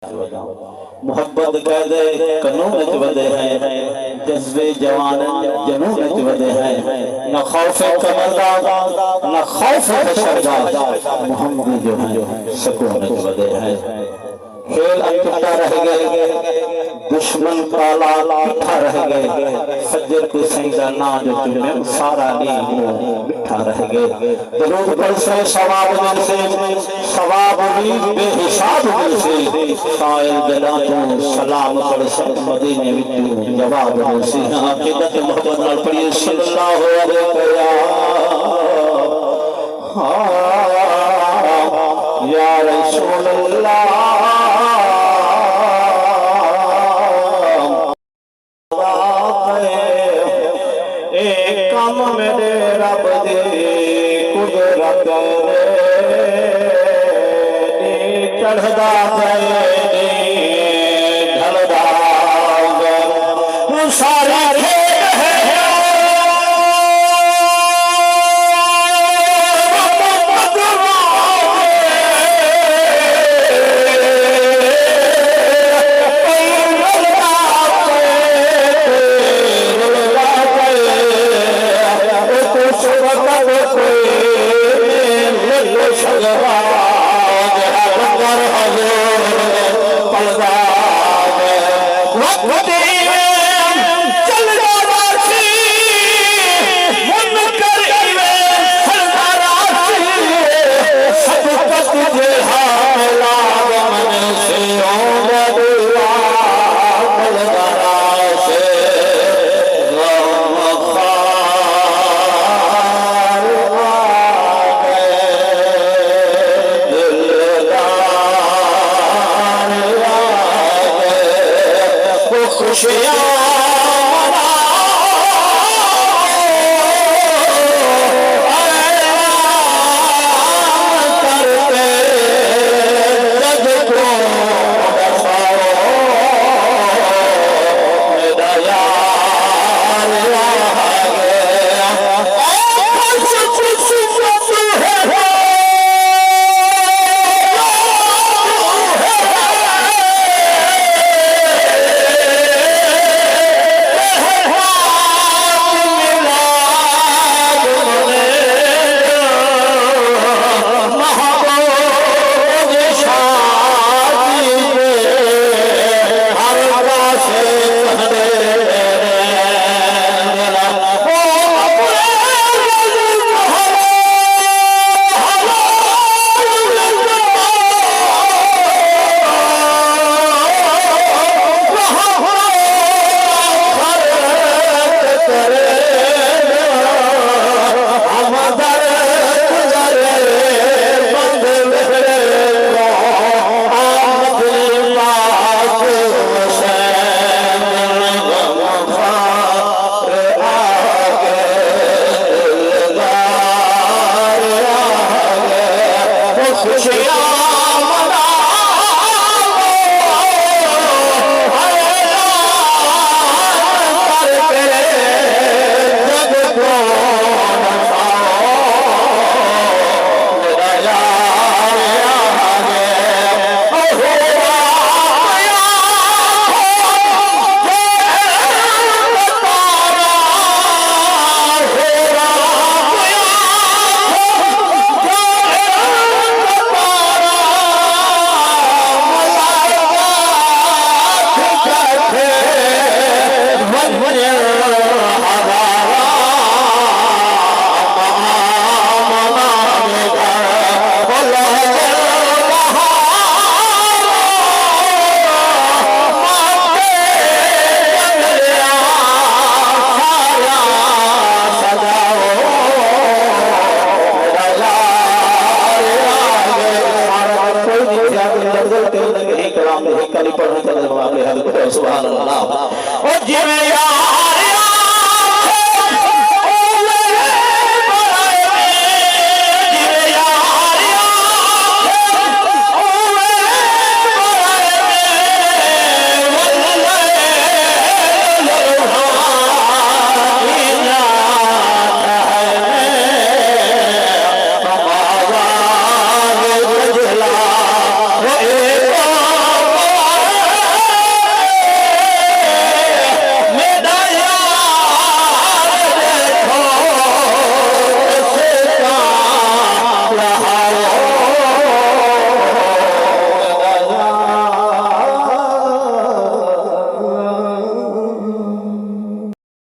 मोहब्बत कैदे कानून च वदे है, जज्बे जवान जनून च वदे है। न खौफ कमरदा न खौफ शर्दा, मोहम्मद जो है सुकून च वदे है। खेल अनछुटा रह गए, दुश्मन काला मिठा रह गए। सज्जर को सईदा ना जो चुने सारा नी मिठा रह गए। दरूद पर से सवाब मिल से सवाब भी बेहिसाब मिल से। साइल दिला तो सलाम कर सब मदीने विच जवाब मिल से। अकीदत मोहब्बत नाल पढ़िए सल्लल्लाहु अलैहि या रसूल अल्लाह। मेरे रब दी कुदरत चढ़दा ढलदा सारा सुभान अल्लाह।